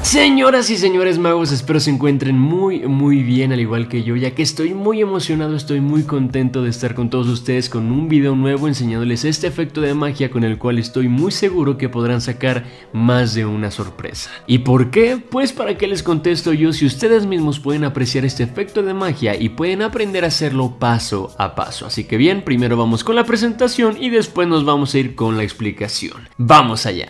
Señoras y señores magos, espero se encuentren muy bien, al igual que yo, ya que estoy muy emocionado, estoy muy contento de estar con todos ustedes con un video nuevo enseñándoles este efecto de magia con el cual estoy muy seguro que podrán sacar más de una sorpresa. ¿Y por qué? Pues para qué les contesto yo si ustedes mismos pueden apreciar este efecto de magia y pueden aprender a hacerlo paso a paso. Así que bien, primero vamos con la presentación y después nos vamos a ir con la explicación. ¡Vamos allá!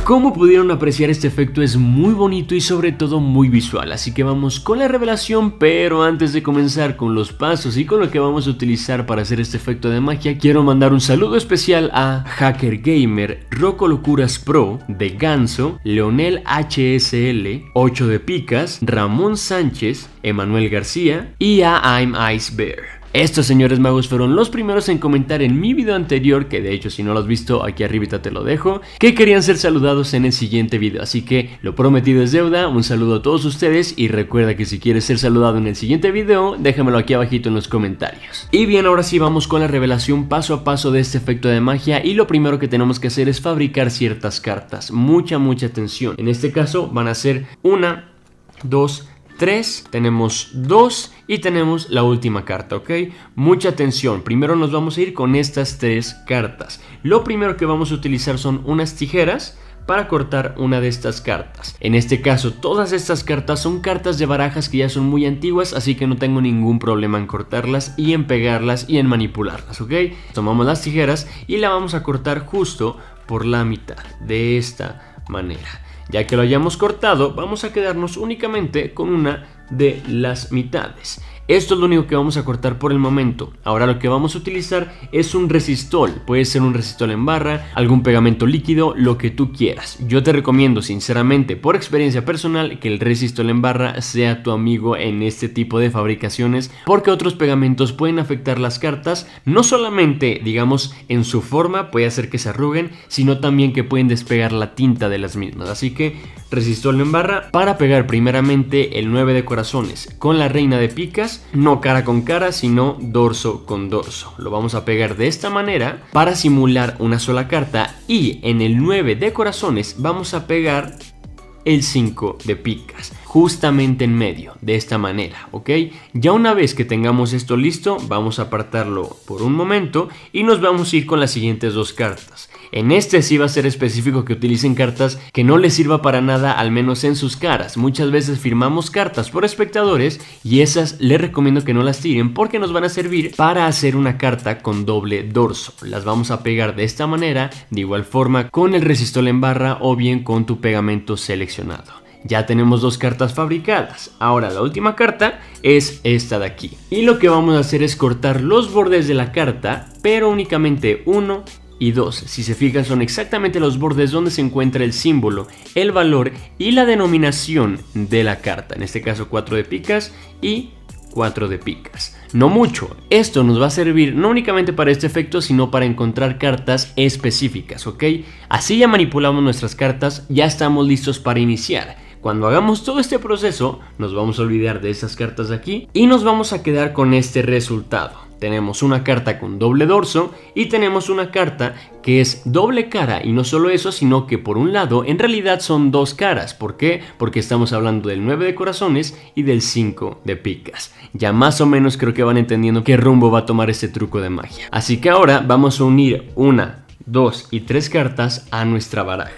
Como pudieron apreciar, este efecto es muy bonito y sobre todo muy visual, así que vamos con la revelación. Pero antes de comenzar con los pasos y con lo que vamos a utilizar para hacer este efecto de magia, quiero mandar un saludo especial a Hacker Gamer, Rocco Locuras Pro, De Ganso, Leonel HSL, 8 de Picas, Ramón Sánchez, Emanuel García y a I'm Ice Bear. Estos señores magos fueron los primeros en comentar en mi video anterior, que de hecho si no lo has visto aquí arribita te lo dejo, que querían ser saludados en el siguiente video, así que lo prometido es deuda. Un saludo a todos ustedes y recuerda que si quieres ser saludado en el siguiente video, déjamelo aquí abajito en los comentarios. Y bien, ahora sí vamos con la revelación paso a paso de este efecto de magia, y lo primero que tenemos que hacer es fabricar ciertas cartas. Mucha atención. En este caso van a ser 1, 2, 3, tenemos 2 y tenemos la última carta, ¿ok? Mucha atención, primero nos vamos a ir con estas 3 cartas. Lo primero que vamos a utilizar son unas tijeras para cortar una de estas cartas. En este caso, todas estas cartas son cartas de barajas que ya son muy antiguas, así que no tengo ningún problema en cortarlas y en pegarlas y en manipularlas, ¿ok? Tomamos las tijeras y la vamos a cortar justo por la mitad, de esta manera. Ya que lo hayamos cortado, vamos a quedarnos únicamente con una de las mitades. Esto es lo único que vamos a cortar por el momento. Ahora lo que vamos a utilizar es un resistol. Puede ser un resistol en barra, algún pegamento líquido, lo que tú quieras. Yo te recomiendo sinceramente, por experiencia personal, que el resistol en barra sea tu amigo en este tipo de fabricaciones, porque otros pegamentos pueden afectar las cartas, no solamente digamos en su forma, puede hacer que se arruguen, sino también que pueden despegar la tinta de las mismas. Así que resistol en barra para pegar primeramente el 9 de corazones con la reina de picas, no cara con cara sino dorso con dorso. Lo vamos a pegar de esta manera para simular una sola carta, y en el 9 de corazones vamos a pegar el 5 de picas justamente en medio, de esta manera, ¿ok? Ya una vez que tengamos esto listo, vamos a apartarlo por un momento y nos vamos a ir con las siguientes 2 cartas. En este sí va a ser específico que utilicen cartas que no les sirva para nada, al menos en sus caras. Muchas veces firmamos cartas por espectadores y esas les recomiendo que no las tiren, porque nos van a servir para hacer una carta con doble dorso. Las vamos a pegar de esta manera, de igual forma con el resistol en barra o bien con tu pegamento seleccionado. Ya tenemos 2 cartas fabricadas. Ahora la última carta es esta de aquí. Y lo que vamos a hacer es cortar los bordes de la carta, pero únicamente 1 y 2. Si se fijan, son exactamente los bordes donde se encuentra el símbolo, el valor y la denominación de la carta. En este caso 4 de picas y 4 de picas. No mucho, esto nos va a servir no únicamente para este efecto, sino para encontrar cartas específicas, ¿ok? Así ya manipulamos nuestras cartas, ya estamos listos para iniciar. Cuando hagamos todo este proceso, nos vamos a olvidar de esas cartas de aquí y nos vamos a quedar con este resultado. tenemos una carta con doble dorso y tenemos una carta que es doble cara, y no solo eso, sino que por un lado en realidad son dos caras. ¿Por qué? Porque estamos hablando del 9 de corazones y del 5 de picas. Ya más o menos creo que van entendiendo qué rumbo va a tomar este truco de magia. Así que ahora vamos a unir 1, 2 y 3 cartas a nuestra baraja.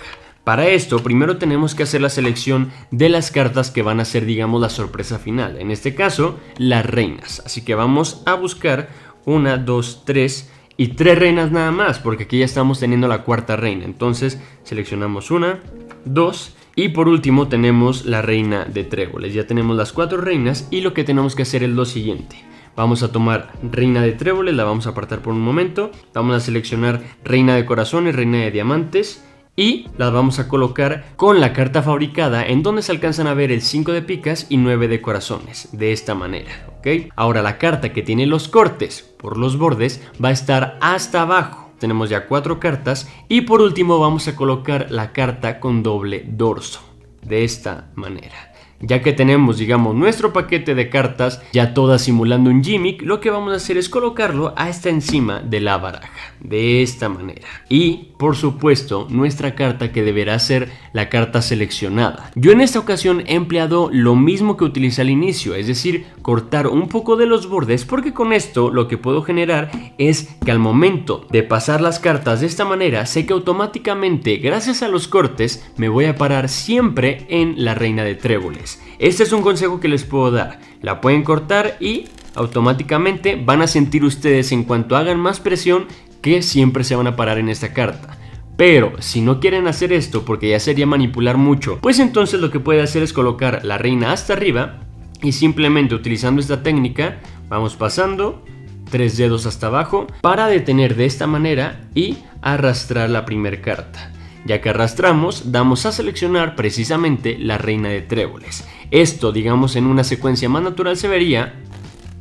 Para esto, primero tenemos que hacer la selección de las cartas que van a ser, digamos, la sorpresa final. En este caso, las reinas. Así que vamos a buscar 1, 2, 3 y 3 reinas nada más, porque aquí ya estamos teniendo la cuarta reina. Entonces, seleccionamos 1, 2 y por último tenemos la reina de tréboles. Ya tenemos las 4 reinas y lo que tenemos que hacer es lo siguiente. Vamos a tomar reina de tréboles, la vamos a apartar por un momento. Vamos a seleccionar reina de corazones, reina de diamantes y las vamos a colocar con la carta fabricada, en donde se alcanzan a ver el 5 de picas y 9 de corazones, de esta manera, ¿ok? Ahora la carta que tiene los cortes por los bordes va a estar hasta abajo. Tenemos ya 4 cartas y por último vamos a colocar la carta con doble dorso, de esta manera. Ya que tenemos, digamos, nuestro paquete de cartas ya todas simulando un gimmick, lo que vamos a hacer es colocarlo hasta encima de la baraja, de esta manera. Y, por supuesto, nuestra carta que deberá ser la carta seleccionada. Yo en esta ocasión he empleado lo mismo que utilicé al inicio, es decir, cortar un poco de los bordes, porque con esto lo que puedo generar es que al momento de pasar las cartas de esta manera, sé que automáticamente, gracias a los cortes, me voy a parar siempre en la reina de tréboles. Este es un consejo que les puedo dar. La pueden cortar y automáticamente van a sentir ustedes, en cuanto hagan más presión, que siempre se van a parar en esta carta. Pero si no quieren hacer esto, porque ya sería manipular mucho, pues entonces lo que puede hacer es colocar la reina hasta arriba y simplemente utilizando esta técnica vamos pasando 3 dedos hasta abajo para detener de esta manera y arrastrar la primera carta. Ya que arrastramos, damos a seleccionar precisamente la reina de tréboles. Esto, digamos, en una secuencia más natural se vería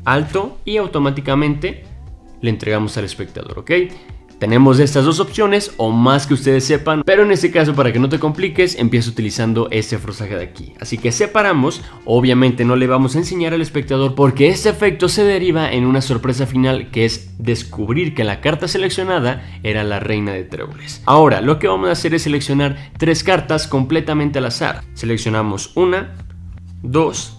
alto y automáticamente le entregamos al espectador, ¿ok? Tenemos estas dos opciones o más que ustedes sepan, pero en este caso, para que no te compliques, empiezo utilizando este forzaje de aquí. Así que separamos, obviamente no le vamos a enseñar al espectador porque este efecto se deriva en una sorpresa final, que es descubrir que la carta seleccionada era la reina de tréboles. Ahora lo que vamos a hacer es seleccionar 3 cartas completamente al azar. Seleccionamos 1, 2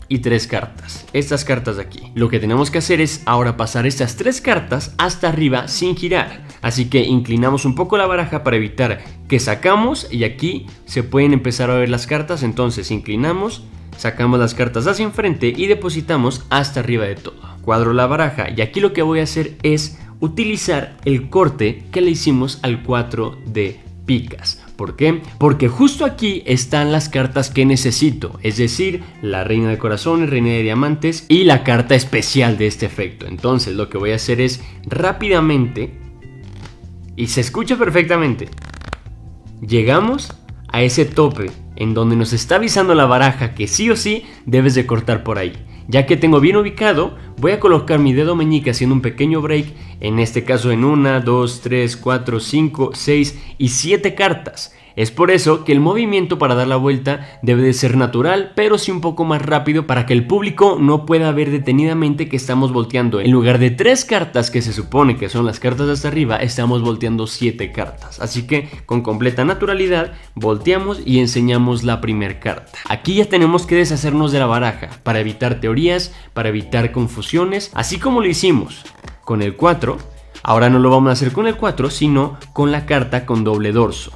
y 3 cartas, estas cartas de aquí. Lo que tenemos que hacer es ahora pasar estas 3 cartas hasta arriba sin girar, así que inclinamos un poco la baraja para evitar que sacamos, y aquí se pueden empezar a ver las cartas. Entonces inclinamos, sacamos las cartas hacia enfrente y depositamos hasta arriba de todo. Cuadro la baraja y aquí lo que voy a hacer es utilizar el corte que le hicimos al 4 de picas. ¿Por qué? Porque justo aquí están las cartas que necesito, es decir, la reina de corazones, reina de diamantes y la carta especial de este efecto. Entonces lo que voy a hacer es rápidamente, y se escucha perfectamente, llegamos a ese tope en donde nos está avisando la baraja que sí o sí debes de cortar por ahí. Ya que tengo bien ubicado, voy a colocar mi dedo meñique haciendo un pequeño break, en este caso en 1, 2, 3, 4, 5, 6 y 7 cartas. Es por eso que el movimiento para dar la vuelta debe de ser natural, pero sí un poco más rápido, para que el público no pueda ver detenidamente que estamos volteando. En lugar de 3 cartas que se supone que son las cartas de hasta arriba, estamos volteando 7 cartas. Así que con completa naturalidad volteamos y enseñamos la primera carta. Aquí ya tenemos que deshacernos de la baraja para evitar teorías, para evitar confusiones, así como lo hicimos con el 4. Ahora no lo vamos a hacer con el 4, sino con la carta con doble dorso.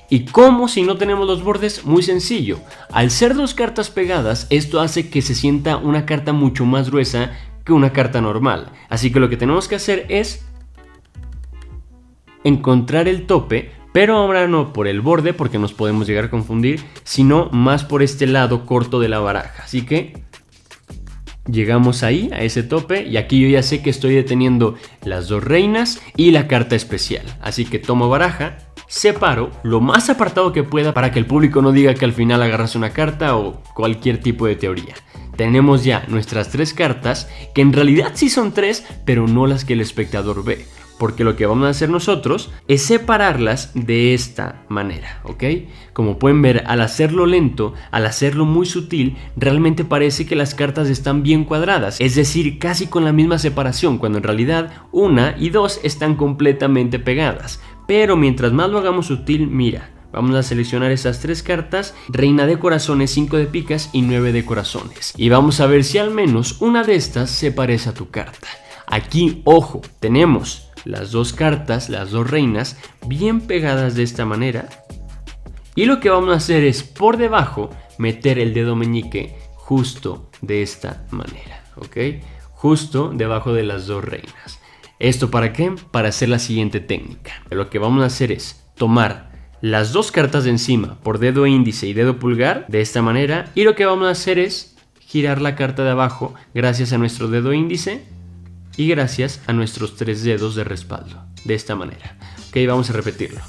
¿Y cómo si no tenemos los bordes? Muy sencillo. Al ser 2 cartas pegadas, esto hace que se sienta una carta mucho más gruesa que una carta normal. Así que lo que tenemos que hacer es encontrar el tope, pero ahora no por el borde, porque nos podemos llegar a confundir, sino más por este lado corto de la baraja. Así que llegamos ahí, a ese tope, y aquí yo ya sé que estoy deteniendo las 2 reinas y la carta especial. Así que tomo baraja, separo lo más apartado que pueda para que el público no diga que al final agarras una carta o cualquier tipo de teoría. Tenemos ya nuestras 3 cartas, que en realidad sí son 3, pero no las que el espectador ve. porque lo que vamos a hacer nosotros es separarlas de esta manera, ¿ok? Como pueden ver, al hacerlo lento, al hacerlo muy sutil, realmente parece que las cartas están bien cuadradas, es decir, casi con la misma separación, cuando en realidad 1 y 2 están completamente pegadas. Pero mientras más lo hagamos sutil, mira, vamos a seleccionar esas 3 cartas, reina de corazones, 5 de picas y 9 de corazones. Y vamos a ver si al menos una de estas se parece a tu carta. Aquí, ojo, tenemos las 2 cartas, las 2 reinas, bien pegadas de esta manera. Y lo que vamos a hacer es por debajo meter el dedo meñique justo de esta manera, ¿ok? Justo debajo de las 2 reinas. ¿Esto para qué? Para hacer la siguiente técnica. Lo que vamos a hacer es tomar las 2 cartas de encima por dedo índice y dedo pulgar de esta manera. Y lo que vamos a hacer es girar la carta de abajo gracias a nuestro dedo índice y gracias a nuestros 3 dedos de respaldo, de esta manera. Ok, vamos a repetirlo.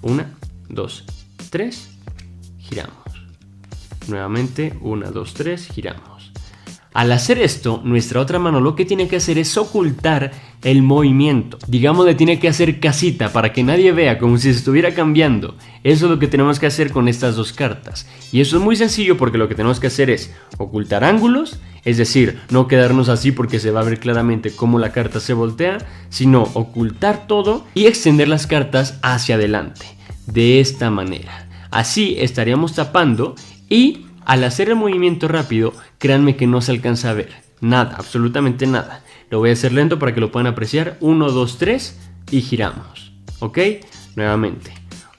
1, 2, 3, giramos. Nuevamente, 1, 2, 3, giramos. Al hacer esto, nuestra otra mano lo que tiene que hacer es ocultar el movimiento. Digamos, le tiene que hacer casita para que nadie vea, como si se estuviera cambiando. Eso es lo que tenemos que hacer con estas 2 cartas. Y eso es muy sencillo porque lo que tenemos que hacer es ocultar ángulos, es decir, no quedarnos así porque se va a ver claramente cómo la carta se voltea, sino ocultar todo y extender las cartas hacia adelante, de esta manera. Así estaríamos tapando y al hacer el movimiento rápido, créanme que no se alcanza a ver nada, absolutamente nada. Lo voy a hacer lento para que lo puedan apreciar. 1, 2, 3 y giramos. ¿Ok? Nuevamente.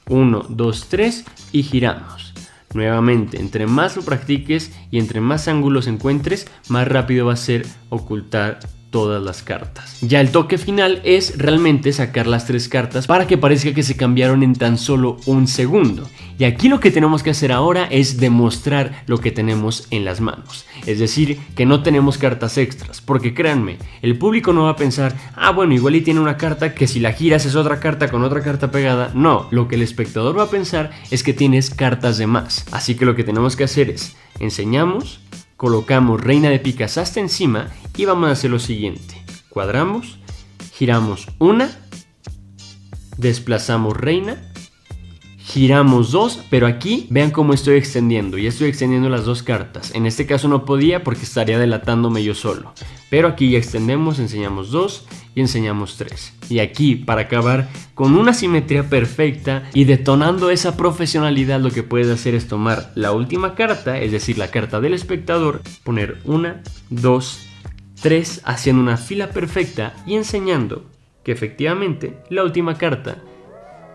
1, 2, 3 y giramos. Nuevamente, entre más lo practiques y entre más ángulos encuentres, más rápido va a ser ocultar todas las cartas. Ya el toque final es realmente sacar las 3 cartas para que parezca que se cambiaron en tan solo un segundo. Y aquí lo que tenemos que hacer ahora es demostrar lo que tenemos en las manos. Es decir, que no tenemos cartas extras, porque créanme, el público no va a pensar, ah bueno, igual y tiene una carta que si la giras es otra carta con otra carta pegada. No, lo que el espectador va a pensar es que tienes cartas de más. Así que lo que tenemos que hacer es, enseñamos, colocamos reina de picas hasta encima y vamos a hacer lo siguiente. Cuadramos, giramos 1, desplazamos reina, giramos 2, pero aquí vean cómo estoy extendiendo. Ya estoy extendiendo las 2 cartas. En este caso no podía porque estaría delatándome yo solo. Pero aquí ya extendemos, enseñamos 2 y enseñamos 3. Y aquí, para acabar con una simetría perfecta y detonando esa profesionalidad, lo que puedes hacer es tomar la última carta, es decir, la carta del espectador, poner 1, 2, 3, haciendo una fila perfecta y enseñando que efectivamente la última carta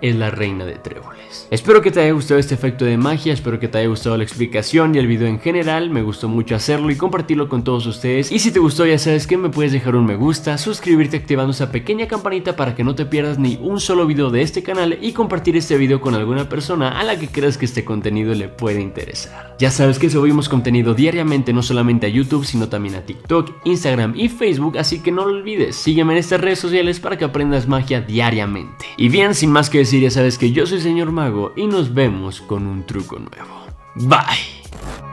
es la reina de tréboles. Espero que te haya gustado este efecto de magia, espero que te haya gustado la explicación y el video en general. Me gustó mucho hacerlo y compartirlo con todos ustedes. Y si te gustó, ya sabes que me puedes dejar un me gusta, suscribirte activando esa pequeña campanita para que no te pierdas ni un solo video de este canal y compartir este video con alguna persona a la que creas que este contenido le puede interesar. Ya sabes que subimos contenido diariamente, no solamente a YouTube, sino también a TikTok, Instagram y Facebook, así que no lo olvides, sígueme en estas redes sociales para que aprendas magia diariamente. Y bien, sin más que decir, ya sabes que yo soy Señor Mago y nos vemos con un truco nuevo. Bye.